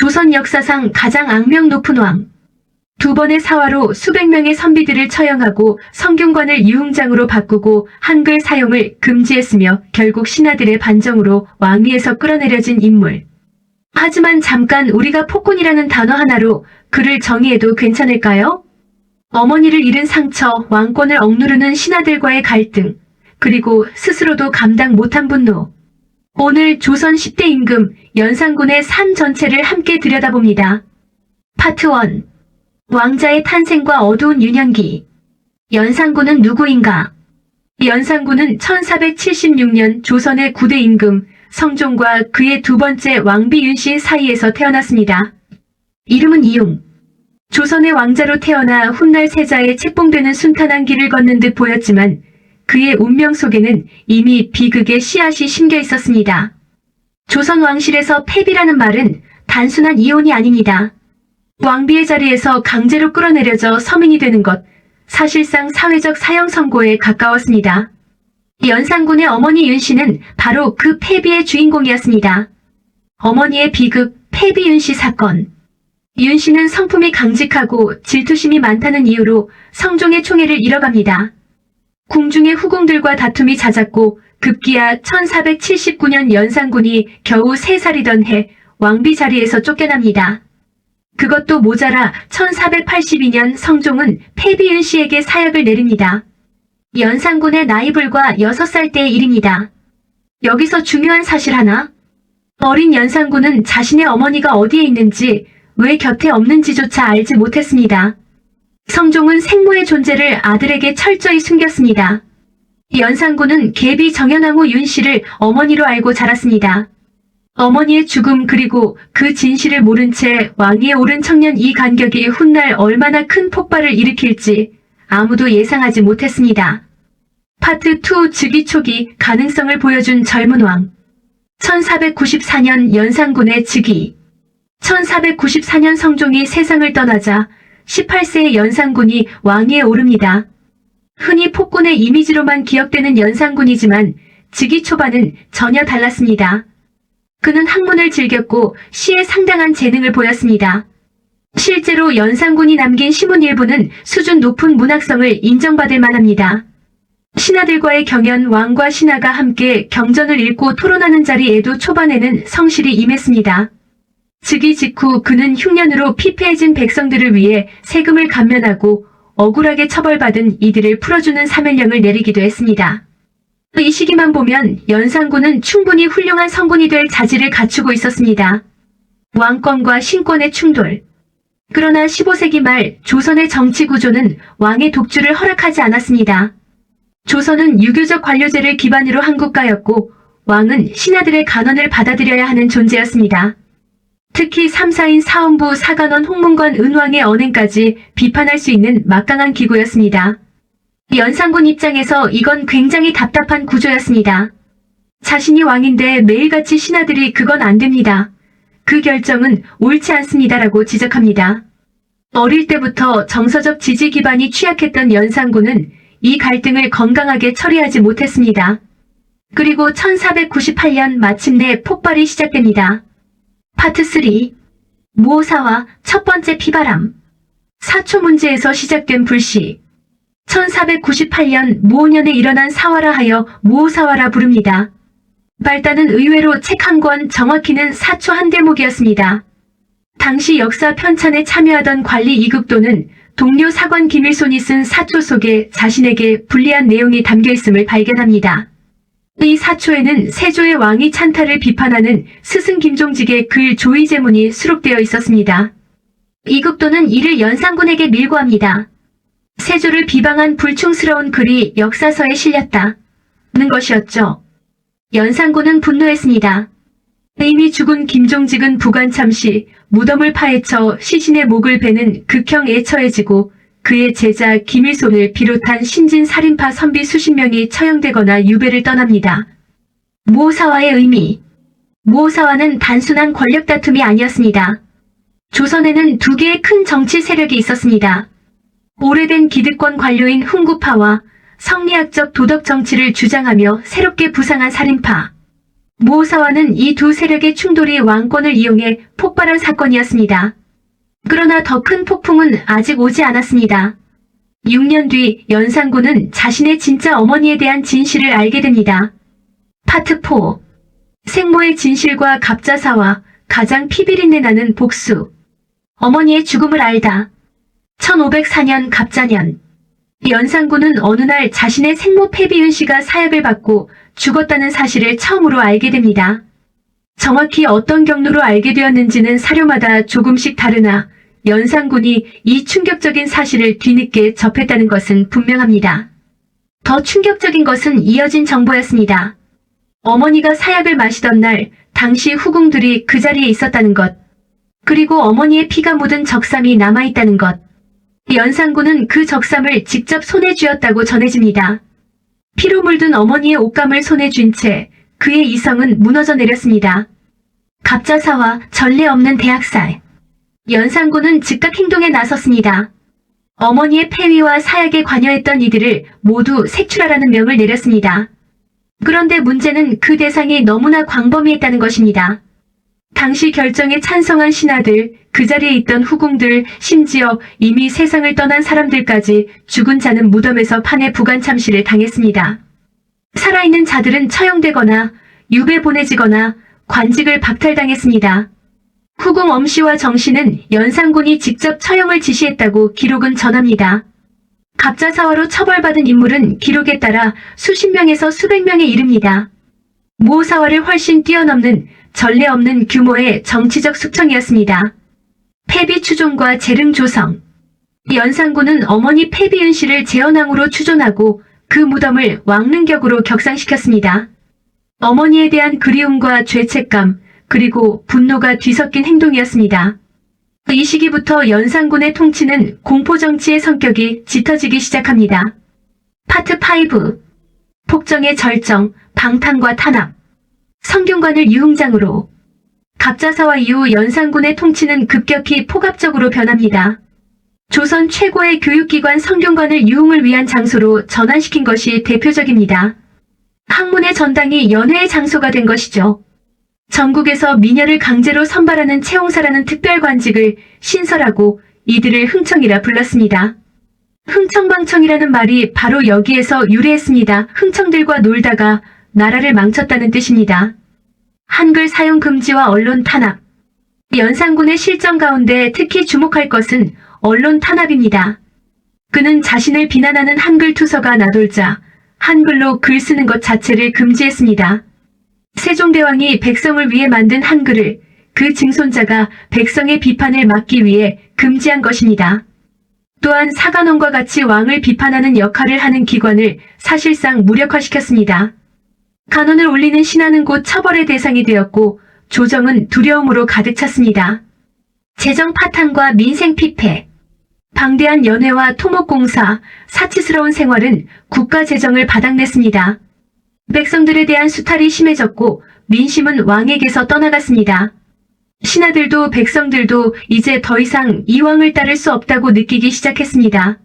조선 역사상 가장 악명 높은 왕. 두 번의 사화로 수백 명의 선비들을 처형하고 성균관을 유흥장으로 바꾸고 한글 사용을 금지했으며 결국 신하들의 반정으로 왕위에서 끌어내려진 인물. 하지만 잠깐 우리가 폭군이라는 단어 하나로 그를 정의해도 괜찮을까요? 어머니를 잃은 상처, 왕권을 억누르는 신하들과의 갈등, 그리고 스스로도 감당 못한 분노. 오늘 조선 10대 임금 연산군의 삶 전체를 함께 들여다봅니다. 파트 1. 왕자의 탄생과 어두운 유년기. 연산군은 누구인가? 연산군은 1476년 조선의 9대 임금 성종과 그의 두 번째 왕비 윤씨 사이에서 태어났습니다. 이름은 이용. 조선의 왕자로 태어나 훗날 세자에 책봉되는 순탄한 길을 걷는 듯 보였지만 그의 운명 속에는 이미 비극의 씨앗이 심겨 있었습니다. 조선 왕실에서 폐비라는 말은 단순한 이혼이 아닙니다. 왕비의 자리에서 강제로 끌어내려져 서민이 되는 것, 사실상 사회적 사형 선고에 가까웠습니다. 연산군의 어머니 윤씨는 바로 그 폐비의 주인공이었습니다. 어머니의 비극, 폐비 윤씨 사건. 윤씨는 성품이 강직하고 질투심이 많다는 이유로 성종의 총애를 잃어갑니다. 궁중의 후궁들과 다툼이 잦았고 급기야 1479년 연산군이 겨우 3살이던 해 왕비 자리에서 쫓겨납니다. 그것도 모자라 1482년 성종은 폐비 윤씨에게 사약을 내립니다. 연산군의 나이 불과 6살 때의 일입니다. 여기서 중요한 사실 하나. 어린 연산군은 자신의 어머니가 어디에 있는지, 왜 곁에 없는지조차 알지 못했습니다. 성종은 생모의 존재를 아들에게 철저히 숨겼습니다. 연산군은 계비 정현왕후 윤씨를 어머니로 알고 자랐습니다. 어머니의 죽음 그리고 그 진실을 모른 채 왕위에 오른 청년 이 간격이 훗날 얼마나 큰 폭발을 일으킬지 아무도 예상하지 못했습니다. 파트 2 즉위 초기 가능성을 보여준 젊은 왕. 1494년 연산군의 즉위. 1494년 성종이 세상을 떠나자 18세의 연산군이 왕위에 오릅니다. 흔히 폭군의 이미지로만 기억되는 연산군이지만 즉위 초반은 전혀 달랐습니다. 그는 학문을 즐겼고 시에 상당한 재능을 보였습니다. 실제로 연산군이 남긴 시문 일부는 수준 높은 문학성을 인정받을 만합니다. 신하들과의 경연, 왕과 신하가 함께 경전을 읽고 토론하는 자리에도 초반에는 성실히 임했습니다. 즉위 직후 그는 흉년으로 피폐해진 백성들을 위해 세금을 감면하고 억울하게 처벌받은 이들을 풀어주는 사면령을 내리기도 했습니다. 이 시기만 보면 연산군은 충분히 훌륭한 성군이 될 자질을 갖추고 있었습니다. 왕권과 신권의 충돌. 그러나 15세기 말 조선의 정치 구조는 왕의 독주를 허락하지 않았습니다. 조선은 유교적 관료제를 기반으로 한 국가였고 왕은 신하들의 간언을 받아들여야 하는 존재였습니다. 특히 3사인 사헌부, 사간원, 홍문관, 은왕의 언행까지 비판할 수 있는 막강한 기구였습니다. 연산군 입장에서 이건 굉장히 답답한 구조였습니다. 자신이 왕인데 매일같이 신하들이 그건 안 됩니다. 그 결정은 옳지 않습니다라고 지적합니다. 어릴 때부터 정서적 지지 기반이 취약했던 연산군은 이 갈등을 건강하게 처리하지 못했습니다. 그리고 1498년 마침내 폭발이 시작됩니다. 파트 3. 무오사화 첫 번째 피바람. 사초 문제에서 시작된 불씨. 1498년 무오년에 일어난 사화라 하여 무오사화라 부릅니다. 발단은 의외로 책 한 권, 정확히는 사초 한 대목이었습니다. 당시 역사 편찬에 참여하던 관리 이극도는 동료 사관 김일손이 쓴 사초 속에 자신에게 불리한 내용이 담겨 있음을 발견합니다. 이 사초에는 세조의 왕위 찬탈을 비판하는 스승 김종직의 글 조의제문이 수록되어 있었습니다. 이극도는 이를 연산군에게 밀고합니다. 세조를 비방한 불충스러운 글이 역사서에 실렸다는 것이었죠. 연산군은 분노했습니다. 이미 죽은 김종직은 부관참 시 무덤을 파헤쳐 시신의 목을 베는 극형 애처해지고 그의 제자 김일손을 비롯한 신진 살인파 선비 수십 명이 처형되거나 유배를 떠납니다. 무오사화의 의미. 무오사화는 단순한 권력 다툼이 아니었습니다. 조선에는 두 개의 큰 정치 세력이 있었습니다. 오래된 기득권 관료인 훈구파와 성리학적 도덕 정치를 주장하며 새롭게 부상한 살인파. 무오사와는 이 두 세력의 충돌이 왕권을 이용해 폭발한 사건이었습니다. 그러나 더 큰 폭풍은 아직 오지 않았습니다. 6년 뒤 연산군은 자신의 진짜 어머니에 대한 진실을 알게 됩니다. 파트 4. 생모의 진실과 갑자사와 가장 피비린내 나는 복수. 어머니의 죽음을 알다. 1504년 갑자년. 연산군은 어느 날 자신의 생모 패비윤 씨가 사약을 받고 죽었다는 사실을 처음으로 알게 됩니다. 정확히 어떤 경로로 알게 되었는지는 사료마다 조금씩 다르나 연산군이 이 충격적인 사실을 뒤늦게 접했다는 것은 분명합니다. 더 충격적인 것은 이어진 정보였습니다. 어머니가 사약을 마시던 날 당시 후궁들이 그 자리에 있었다는 것, 그리고 어머니의 피가 묻은 적삼이 남아있다는 것. 연산군은 그 적삼을 직접 손에 쥐었다고 전해집니다. 피로 물든 어머니의 옷감을 손에 쥔 채 그의 이성은 무너져 내렸습니다. 갑자사와 전례 없는 대학살. 연산군은 즉각 행동에 나섰습니다. 어머니의 폐위와 사약에 관여했던 이들을 모두 색출하라는 명을 내렸습니다. 그런데 문제는 그 대상이 너무나 광범위했다는 것입니다. 당시 결정에 찬성한 신하들, 그 자리에 있던 후궁들, 심지어 이미 세상을 떠난 사람들까지 죽은 자는 무덤에서 판에 부관 참시를 당했습니다. 살아있는 자들은 처형되거나 유배 보내지거나 관직을 박탈당했습니다. 후궁 엄씨와 정씨는 연산군이 직접 처형을 지시했다고 기록은 전합니다. 갑자사화로 처벌받은 인물은 기록에 따라 수십 명에서 수백 명에 이릅니다. 무오사화를 훨씬 뛰어넘는 전례 없는 규모의 정치적 숙청이었습니다. 패비 추종과 재릉 조성. 연산군은 어머니 패비은 씨를 재현왕으로 추존하고 그 무덤을 왕릉격으로 격상시켰습니다. 어머니에 대한 그리움과 죄책감, 그리고 분노가 뒤섞인 행동이었습니다. 이 시기부터 연산군의 통치는 공포정치의 성격이 짙어지기 시작합니다. 파트 5. 폭정의 절정, 방탕과 탄압. 성균관을 유흥장으로. 갑자사화 이후 연산군의 통치는 급격히 폭압적으로 변합니다. 조선 최고의 교육기관 성균관을 유흥을 위한 장소로 전환시킨 것이 대표적입니다. 학문의 전당이 연회의 장소가 된 것이죠. 전국에서 미녀를 강제로 선발하는 채홍사라는 특별관직을 신설하고 이들을 흥청이라 불렀습니다. 흥청방청이라는 말이 바로 여기에서 유래했습니다. 흥청들과 놀다가 나라를 망쳤다는 뜻입니다. 한글 사용 금지와 언론 탄압. 연산군의 실정 가운데 특히 주목할 것은 언론 탄압입니다. 그는 자신을 비난하는 한글 투서가 나돌자 한글로 글 쓰는 것 자체를 금지했습니다. 세종대왕이 백성을 위해 만든 한글을 그 증손자가 백성의 비판을 막기 위해 금지한 것입니다. 또한 사간원과 같이 왕을 비판하는 역할을 하는 기관을 사실상 무력화시켰습니다. 간원을 올리는 신하는 곧 처벌의 대상이 되었고 조정은 두려움으로 가득 찼습니다. 재정 파탄과 민생 피폐. 방대한 연회와 토목공사, 사치스러운 생활은 국가 재정을 바닥냈습니다. 백성들에 대한 수탈이 심해졌고 민심은 왕에게서 떠나갔습니다. 신하들도 백성들도 이제 더 이상 이 왕을 따를 수 없다고 느끼기 시작했습니다.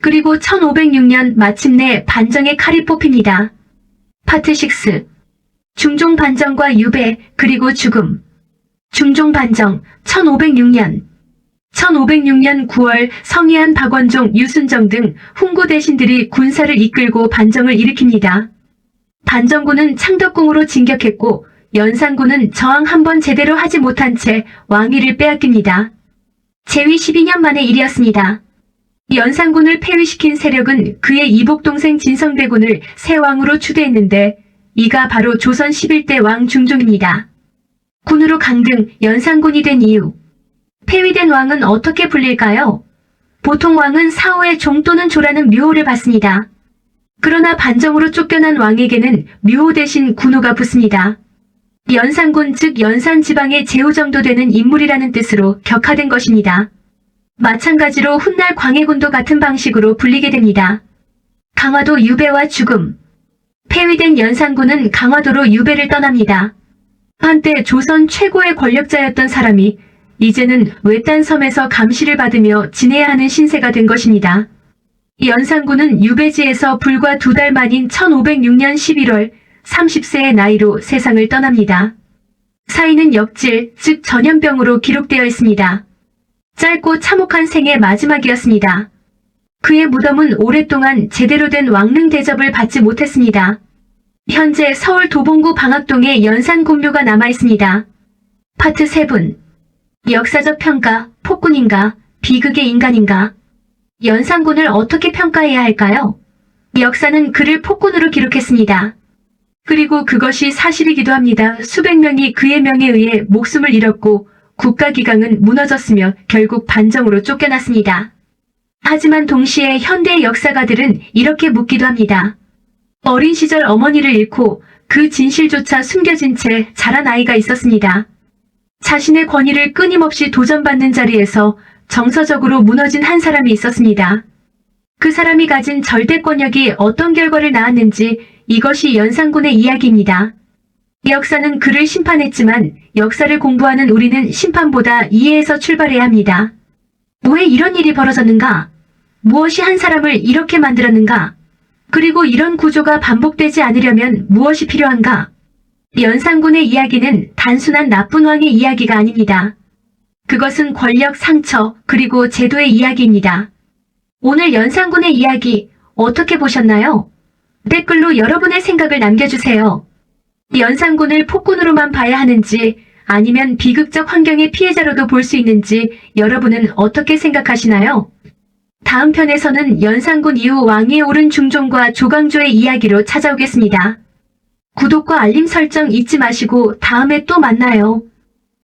그리고 1506년 마침내 반정의 칼이 뽑힙니다. 파트 6. 중종반정과 유배, 그리고 죽음. 중종반정, 1506년. 1506년 9월 성희안, 박원종, 유순정 등 훈구 대신들이 군사를 이끌고 반정을 일으킵니다. 반정군은 창덕궁으로 진격했고 연산군은 저항 한번 제대로 하지 못한 채 왕위를 빼앗깁니다. 재위 12년 만의 일이었습니다. 연산군을 폐위시킨 세력은 그의 이복동생 진성대군을 새 왕으로 추대했는데 이가 바로 조선 11대 왕 중종입니다. 군으로 강등, 연산군이 된 이유. 폐위된 왕은 어떻게 불릴까요? 보통 왕은 사후에 종 또는 조라는 묘호를 받습니다. 그러나 반정으로 쫓겨난 왕에게는 묘호 대신 군호가 붙습니다. 연산군 즉 연산 지방의 제후 정도 되는 인물이라는 뜻으로 격화된 것입니다. 마찬가지로 훗날 광해군도 같은 방식으로 불리게 됩니다. 강화도 유배와 죽음. 폐위된 연산군은 강화도로 유배를 떠납니다. 한때 조선 최고의 권력자였던 사람이 이제는 외딴 섬에서 감시를 받으며 지내야 하는 신세가 된 것입니다. 연산군은 유배지에서 불과 2달 만인 1506년 11월 30세의 나이로 세상을 떠납니다. 사인은 역질, 즉 전염병으로 기록되어 있습니다. 짧고 참혹한 생의 마지막이었습니다. 그의 무덤은 오랫동안 제대로 된 왕릉 대접을 받지 못했습니다. 현재 서울 도봉구 방학동에 연산군묘가 남아있습니다. 파트 7. 역사적 평가, 폭군인가, 비극의 인간인가? 연산군을 어떻게 평가해야 할까요? 역사는 그를 폭군으로 기록했습니다. 그리고 그것이 사실이기도 합니다. 수백 명이 그의 명에 의해 목숨을 잃었고 국가기강은 무너졌으며 결국 반정으로 쫓겨났습니다. 하지만 동시에 현대의 역사가들은 이렇게 묻기도 합니다. 어린 시절 어머니를 잃고 그 진실조차 숨겨진 채 자란 아이가 있었습니다. 자신의 권위를 끊임없이 도전받는 자리에서 정서적으로 무너진 한 사람이 있었습니다. 그 사람이 가진 절대권력이 어떤 결과를 낳았는지 이것이 연산군의 이야기입니다. 역사는 그를 심판했지만 역사를 공부하는 우리는 심판보다 이해에서 출발해야 합니다. 왜 이런 일이 벌어졌는가? 무엇이 한 사람을 이렇게 만들었는가? 그리고 이런 구조가 반복되지 않으려면 무엇이 필요한가? 연산군의 이야기는 단순한 나쁜 왕의 이야기가 아닙니다. 그것은 권력, 상처, 그리고 제도의 이야기입니다. 오늘 연산군의 이야기 어떻게 보셨나요? 댓글로 여러분의 생각을 남겨주세요. 연산군을 폭군으로만 봐야 하는지 아니면 비극적 환경의 피해자로도 볼 수 있는지 여러분은 어떻게 생각하시나요? 다음 편에서는 연산군 이후 왕위에 오른 중종과 조광조의 이야기로 찾아오겠습니다. 구독과 알림 설정 잊지 마시고 다음에 또 만나요.